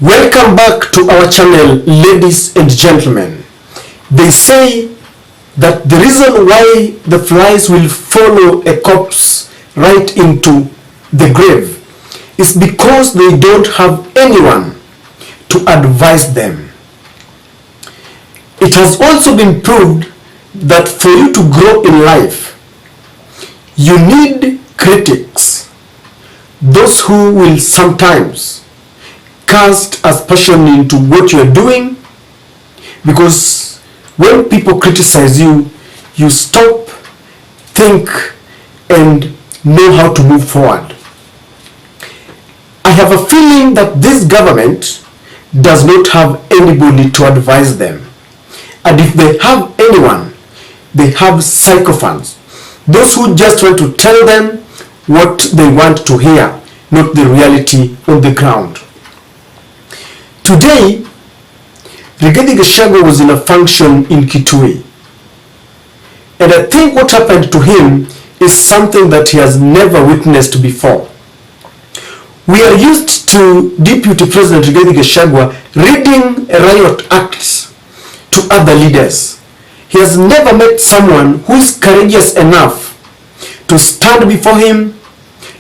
Welcome back to our channel, ladies and gentlemen. They say that the reason why the flies will follow a corpse right into the grave is because they don't have anyone to advise them. It has also been proved that for you to grow in life, you need critics, those who will sometimes cast aspersion into what you're doing, because when people criticize you, you stop, think, and know how to move forward. I have a feeling that this government does not have anybody to advise them. And if they have anyone, they have sycophants, those who just want to tell them what they want to hear, not the reality on the ground. Today, Rigathi was in a function in Kitui. And I think what happened to him is something that he has never witnessed before. We are used to Deputy President Rigathi reading riot acts to other leaders. He has never met someone who is courageous enough to stand before him,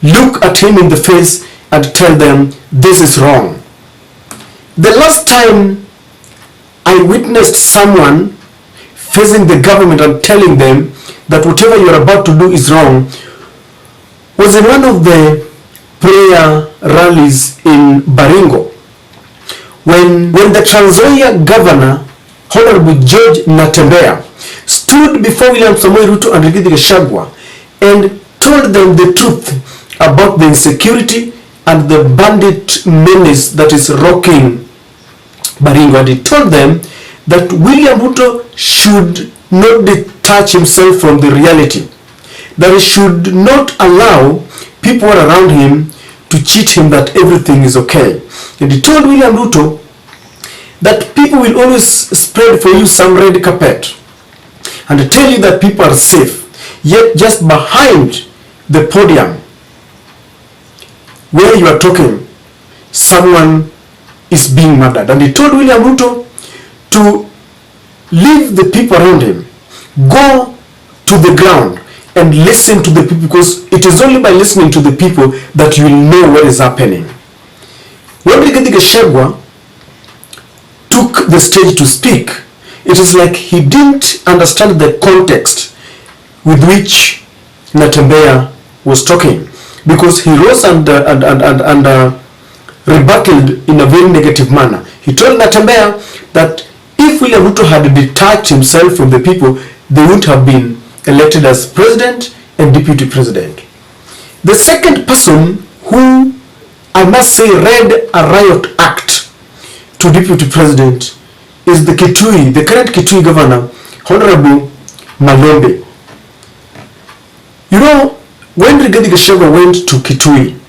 look at him in the face, and tell them this is wrong. The last time I witnessed someone facing the government and telling them that whatever you're about to do is wrong was in one of the prayer rallies in Baringo, when the Trans Nzoia governor, Honorable George Natembeya, stood before William Samoei Ruto and Rigathi and told them the truth about the insecurity and the bandit menace that is rocking Baringo. And he told them that William Ruto should not detach himself from the reality, that he should not allow people around him to cheat him that everything is okay. And he told William Ruto that people will always spread for you some red carpet and tell you that people are safe, yet just behind the podium where you are talking, someone is being murdered. And he told William Ruto to leave the people around him, go to the ground and listen to the people, because it is only by listening to the people that you will know what is happening. When Rigathi took the stage to speak, it is like he didn't understand the context with which Natembeya was talking, because he rose and rebutted in a very negative manner. He told Natembeya that if William Ruto had detached himself from the people, they wouldn't have been elected as president and deputy president. The second person who, I must say, read a riot act to deputy president is the current Kitui governor, Honorable Malombe. You know, when Rigathi went to Kitui,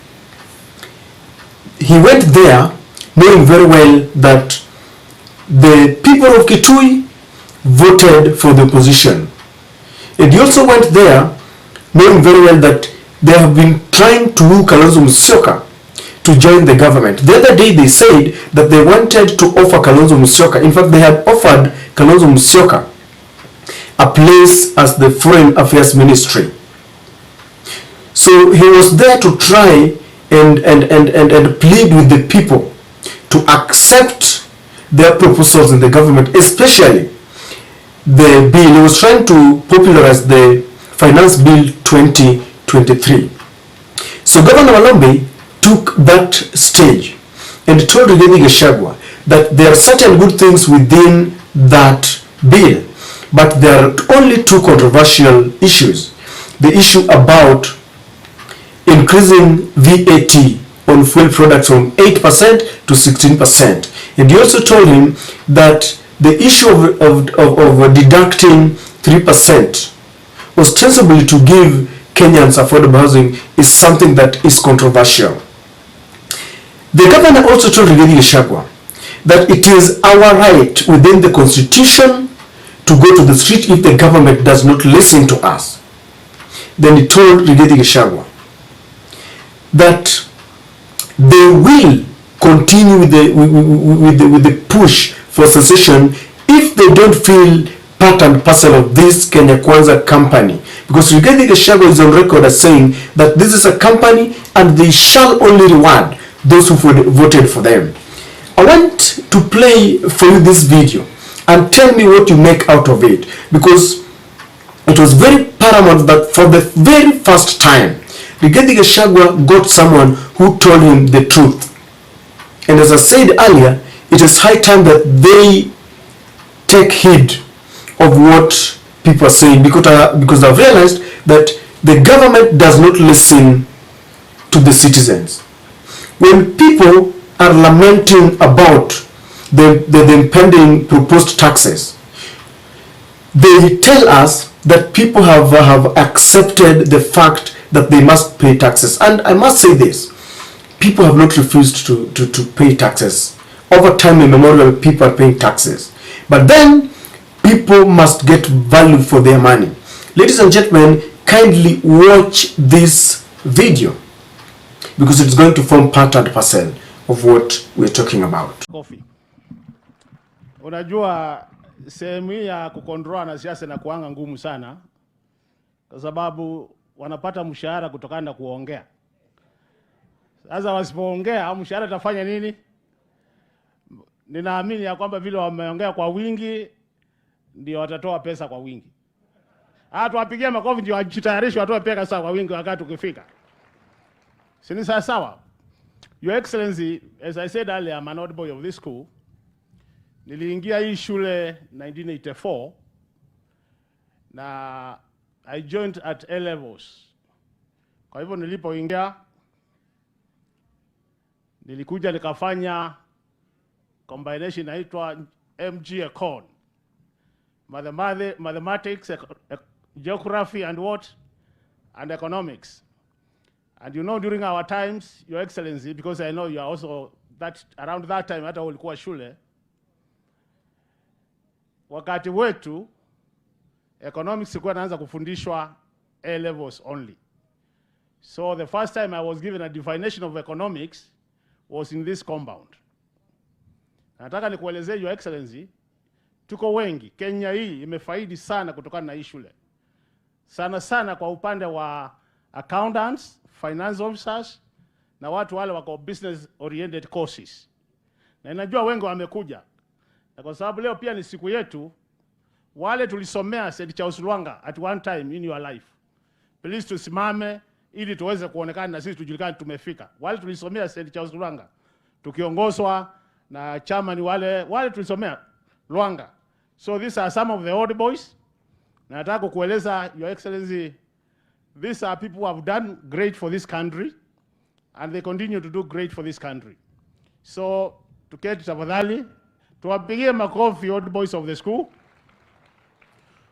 he went there knowing very well that the people of Kitui voted for the opposition. And he also went there knowing very well that they have been trying to woo Kalonzo Musyoka to join the government. The other day they said that they wanted to offer Kalonzo Musyoka, in fact they had offered Kalonzo Musyoka a place as the Foreign Affairs Ministry. So he was there to try and plead with the people to accept their proposals in the government, especially the bill. He was trying to popularize the Finance Bill 2023. So Governor Malombe took that stage and told Rigathi that there are certain good things within that bill, but there are only two controversial issues. The issue about increasing VAT on fuel products from 8% to 16%. And he also told him that the issue of deducting 3% ostensibly to give Kenyans affordable housing is something that is controversial. The governor also told Rigathi that it is our right within the constitution to go to the street if the government does not listen to us. Then he told Rigathi that they will continue with the push for secession if they don't feel part and parcel of this Kenya Kwanza company. Because Rigathi Gachagua is on record as saying that this is a company and they shall only reward those who voted for them. I want to play for you this video and tell me what you make out of it, because it was very paramount that for the very first time Rigathi Gachagua got someone who told him the truth. And as I said earlier, it is high time that they take heed of what people are saying, because I've realized that the government does not listen to the citizens. When people are lamenting about the impending proposed taxes, they tell us that people have accepted the fact that they must pay taxes. And I must say this, people have not refused to pay taxes. Over time immemorial, people are paying taxes. But then, people must get value for their money. Ladies and gentlemen, kindly watch this video, because it's going to form part and parcel of what we're talking about. Coffee. Unajua sehemu ya kukontrola na siasa na kuanga ngumu sana, kwa sababu wanapata mshahara kutokana na kuongea. Sasa wasipoongea mshahara utafanya nini? Ninaamini ya kwamba vile wameongea kwa wingi ndio watatoa pesa kwa wingi. Tuwapigie makofi ndio wajitayarishe watoe pesa kwa wingi wakati ukifika. Sini sawa. Your Excellency, as I said earlier, I'm an old boy of this school. Niliingia hii shule 1984 na I joined at A levels. Kwa hivyo nilipoingia nilikuja nikafanya combination inaitwa MG Econ. Mathematics, geography and what? And economics. And you know, during our times, Your Excellency, because I know you are also around that time hata ulikuwa shule, wakati wetu economics ilikuwa inaanza kufundishwa A levels only. So the first time I was given a definition of economics was in this compound. Nataka nikuelezee Your Excellency, tuko wengi, Kenya hii imefaidi sana kutokana na hii shule. Sana kwa upande wa accountants, finance officers, na watu wale wako business oriented courses. Na inajua wengi wamekuja. Na kwa sababu leo pia ni siku yetu, wale tulisomea St. Charles Lwanga at one time in your life. Please tusimame ili tuweze kuonekana na sisi tujulikane tumefika. Wale tulisomea St. Charles Lwanga tukiongozwa na chairman wale tulisomea Lwanga. So these are some of the old boys. Na nataka kukueleza Your Excellency, these are people who have done great for this country and they continue to do great for this country. So tuketi tafadhali tuwapigie makofi old boys of the school.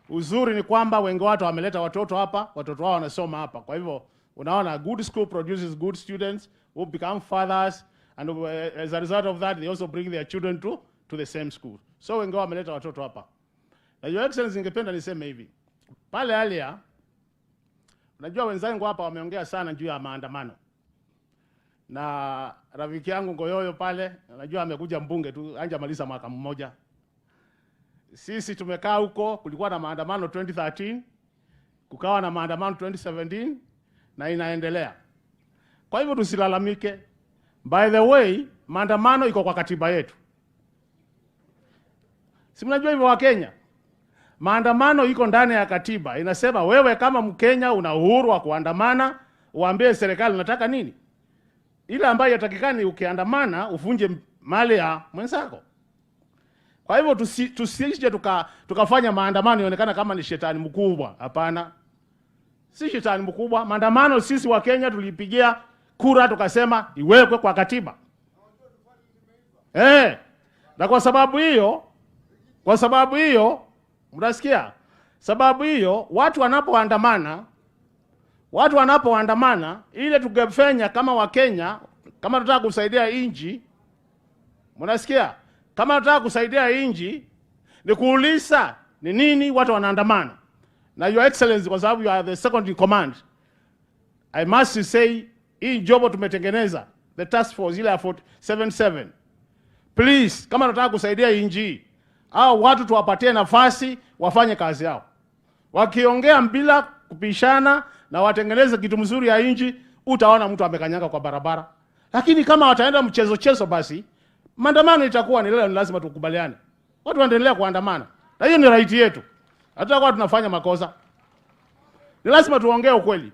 Uzuri ni kwamba wengi watu wameleta watoto hapa, watoto wao wanasoma hapa. Kwa hivyo unaona, a good school produces good students who become fathers, and as a result of that they also bring their children to the same school. So wengi wao wameleta watoto hapa. Na Your Excellency, ningependa niseme hivi. Pale alia, unajua wenzangu hapa wameongea sana juu ya maandamano. Na rafiki yangu Ngoyoyo pale, unajua amekuja mbunge tu, hajamaliza mwaka mmoja. Sisi tumekaa huko, kulikuwa na maandamano 2013, kukawa na maandamano 2017 na inaendelea. Kwa hivyo tusilalamike. By the way, maandamano iko kwa katiba yetu. Si mnajua hivyo wa Kenya? Maandamano iko ndani ya katiba. Inasema wewe kama Mkenya una uhuru wa kuandamana, uambie serikali unataka nini. Ile ambayo yatakikani ukiandamana uvunje mali ya mwenzako. Kwa hivyo tusije tukafanya maandamano ionekana kama ni shetani mkubwa. Hapana. Si shetani mkubwa. Maandamano sisi wa Kenya tulipigia kura tukasema iwekwe kwa katiba. Na kwa sababu hiyo mnasikia? Sababu hiyo watu wanapoandamana ile tungefanya kama wa Kenya, kama tunataka kusaidia inji, mnasikia? Kama tunataka kusaidia inji ni kuuliza ni nini watu wanaandamana. Na Your Excellency, kwa sababu you are the second in command, I must say hii jobo tumetengeneza the task force ile ya 77. Please, kama nataka kusaidia inji, hao watu tuwapatie nafasi wafanye kazi yao. Wakiongea bila kupishana na watengeneze kitu mzuri ya inji, utaona mtu amekanyanga kwa barabara. Lakini kama wataenda mchezo basi, maandamano itakuwa ni lazima tukubaliane. Watu waendelea kuandamana. Na hiyo ni right yetu. Hata kwa tunafanya makosa. Ni lazima tuongee ukweli.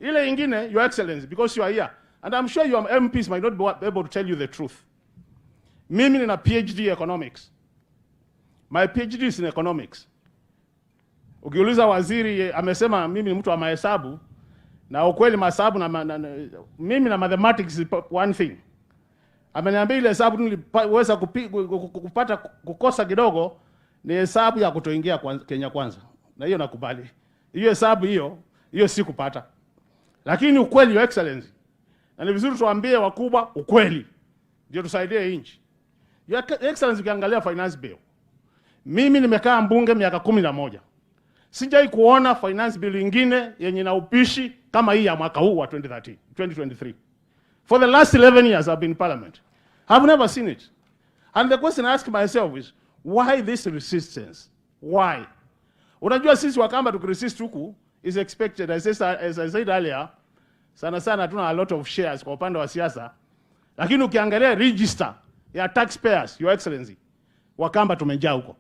Ile ingine, Your Excellency, because you are here, and I'm sure your MPs might not be able to tell you the truth. Mimi nina PhD economics. My PhD is in economics. Ukiuliza waziri amesema mimi ni mtu wa mahesabu, na ukweli mahesabu mimi na mathematics is one thing. Ameniambia ile hesabu niliweza kupata kukosa kidogo ni hesabu ya kutoingia Kenya kwanza. Na hiyo nakubali. Hiyo hesabu hiyo si kupata. Lakini ukweli, Your Excellency. Na ni vizuri tuambie wakubwa ukweli. Ndio tusaidie nchi. Your Excellency, ukiangalia finance bill. Mimi nimekaa mbunge miaka 11. Sijai kuona finance bill nyingine yenye na upishi kama hii ya mwaka huu wa 2023. For the last 11 years I've been in parliament. I've never seen it. And the question I ask myself is, why this resistance? Why? Unajua sisi Wakamba tukiresist huku is expected. As I said earlier, sana hatuna a lot of shares kwa upande wa siasa. Lakini ukiangalia register ya taxpayers, Your Excellency, Wakamba tumejaa huko.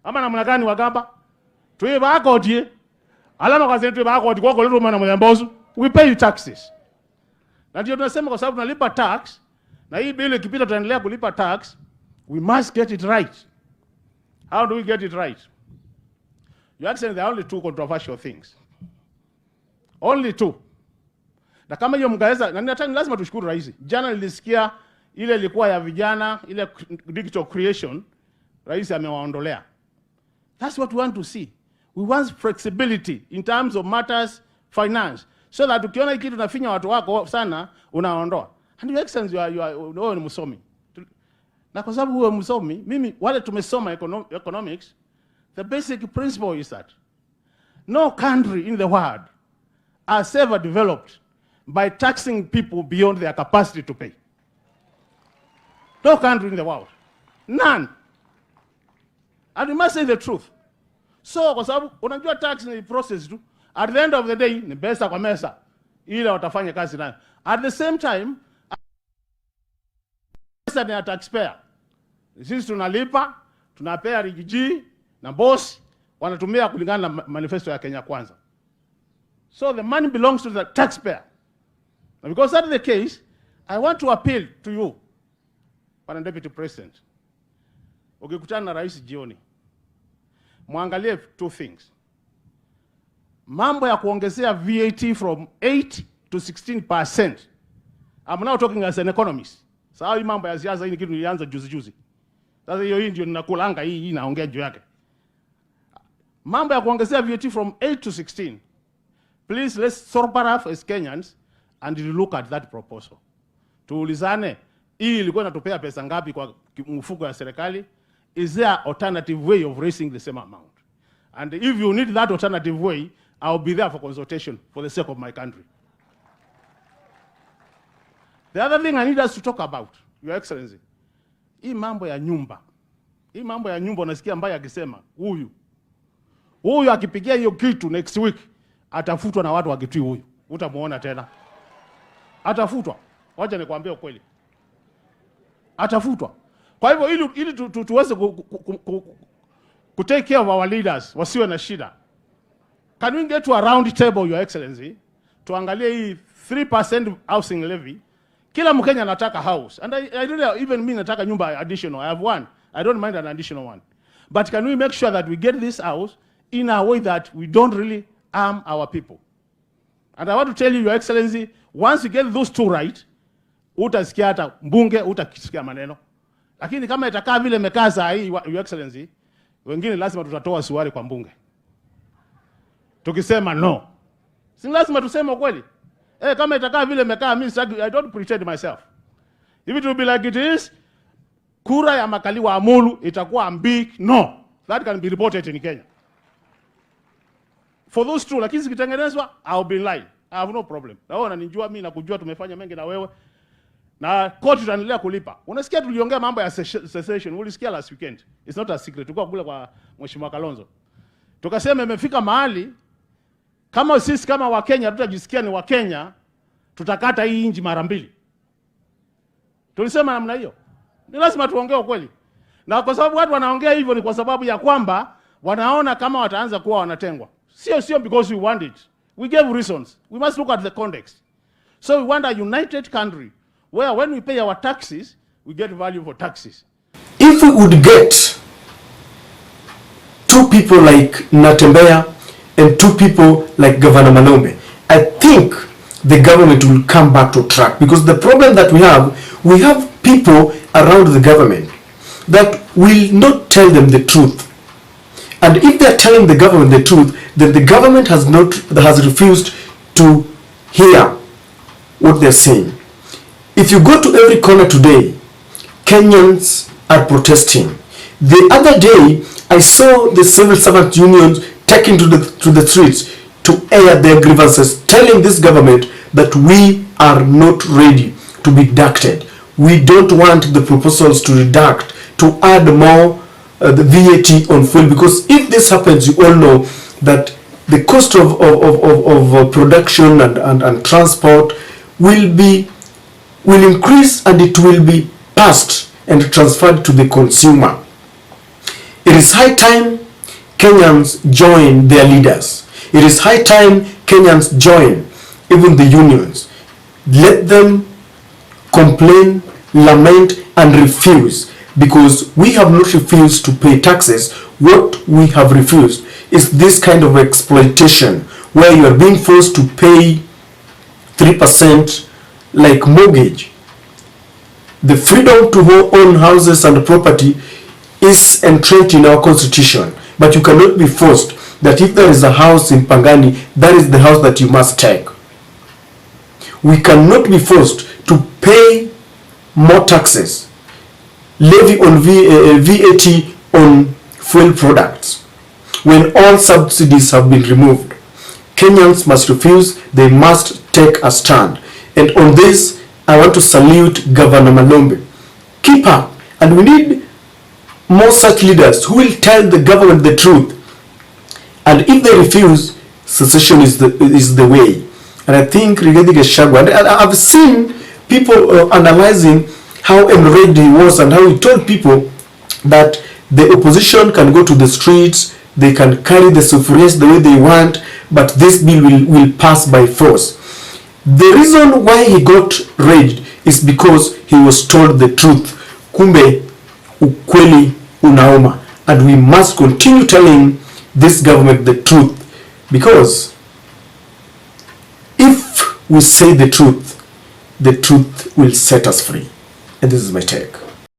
Ama namna gani Wakamba? Tuiba akodi. Alama kwa zetu tuiba akodi kwa koleto mwana mlembozu. We pay taxes. Na ndio tunasema kwa sababu tunalipa tax, na hii bill ikipita tutaendelea kulipa tax, we must get it right. How do we get it right? You actually, there are only two controversial things. Only two. Na kama hiyo mgaweza, na ni lazima tushukuru rais. Jana nilisikia ile ilikuwa ya vijana, ile digital creation, rais amewaondolea. That's what we want to see. We want flexibility in terms of matters finance. So that ukiona hiki kitu nafinya watu wako sana, unaondoa. And Your Excellency, wewe ni msomi. Na kwa sababu wewe msomi, mimi wale tumesoma economics, the basic principle is that no country in the world has ever developed by taxing people beyond their capacity to pay. No country in the world. None. And we must say the truth. So kwa sababu unajua tax ni process tu. At the end of the day ni pesa kwa mesa ile watafanya kazi nayo. At the same time, pesa ni ya taxpayer. Sisi tunalipa, tunapea Rigathi na boss wanatumia kulingana na manifesto ya Kenya Kwanza. So the money belongs to the taxpayer. And because that is the case, I want to appeal to you, Madam Deputy President. Ukikutana na rais jioni, muangalie two things. Mambo ya kuongezea VAT from 8 to 16%. I'm now talking as an economist. Sawa, hii mambo ya siasa hii ni kitu nilianza juzi. Sasa hiyo ndio ninakulanga hii naongea juu yake. Mambo ya kuongezea VAT from 8 to 16. Please, let's sober up as Kenyans and look at that proposal. Tuulizane, hii ilikuwa inatupea pesa ngapi kwa mfuko ya serikali? Is there alternative way of raising the same amount? And if you need that alternative way, I'll be there for consultation for the sake of my country. The other thing I need us to talk about, Your Excellency, hii mambo ya nyumba. Hii mambo ya nyumba unasikia mbaya akisema, huyu akipigia hiyo kitu next week, atafutwa na watu wa Kitui huyu. Utamuona tena. Atafutwa. Wacha nikwambie ukweli. Atafutwa. Kwa hivyo ili tuweze ku take care of our leaders, wasiwe na shida. Can we get to a round table, Your Excellency? Tuangalie hii 3% housing levy. Kila Mkenya anataka house. And I really, even me nataka nyumba additional. I have one. I don't mind an additional one. But can we make sure that we get this house in a way that we don't really harm our people? And I want to tell you, Your Excellency, once you get those two right, utasikia hata mbunge, utakisikia maneno. Lakini kama itakaa vile imekaa saa hii, Your Excellency, wengine lazima tutatoa suwari kwa mbunge. Tukisema no. Si lazima tuseme ukweli. Kama itakaa vile imekaa, I don't pretend myself. If it will be like it is, kura ya makaliwa Amulu itakuwa big no. That can be reported in Kenya. For those two, lakini zikitengenezwa, I'll be lying. I have no problem. Na wewe unanijua mimi na kujua tumefanya mengi na wewe. na koti tutaendelea kulipa. Unasikia tuliongea mambo ya cessation, ulisikia last weekend. It's not a secret. Tulikuwa kule kwa Mheshimiwa Kalonzo. Tukasema imefika mahali kama sisi kama Wakenya tutajisikia ni Wakenya, tutakata hii inji mara mbili. Tulisema namna hiyo. Ni lazima tuongee ukweli. Na kwa sababu watu wanaongea hivyo ni kwa sababu ya kwamba wanaona kama wataanza kuwa wanatengwa. Sio because we want it. We gave reasons. We must look at the context. So we want a united country where when we pay our taxes, we get value for taxes. If we would get two people like Natembeya and two people like Governor Malombe, I think the government will come back to track. Because the problem that we have people around the government that will not tell them the truth. And if they're telling the government the truth, then the government has refused to hear what they're saying. If you go to every corner today, Kenyans are protesting. The other day, I saw the civil servant unions taking to the streets to air their grievances, telling this government that we are not ready to be deducted. We don't want the proposals to redact, to add more the VAT on fuel, because if this happens, you all know that the cost of production and transport will increase, and it will be passed and transferred to the consumer. It is high time Kenyans join their leaders. It is high time Kenyans join even the unions. Let them complain, lament, and refuse, because we have not refused to pay taxes. What we have refused is this kind of exploitation where you are being forced to pay 3% like mortgage. The freedom to own houses and property is entrenched in our constitution, but you cannot be forced that if there is a house in Pangani, that is the house that you must take. We cannot be forced to pay more taxes, levy on VAT on fuel products, when all subsidies have been removed. Kenyans must refuse, they must take a stand. And on this, I want to salute Governor Malombe. Keep up, and we need more such leaders who will tell the government the truth. And if they refuse, secession is the way. And I think Rigathi Gachagua, and I've seen people analyzing how enraged he was and how he told people that the opposition can go to the streets, they can carry the suffrage the way they want, but this bill will pass by force. The reason why he got raged is because he was told the truth. Kumbe ukweli unauma, and we must continue telling this government the truth, because if we say the truth will set us free. And this is my take.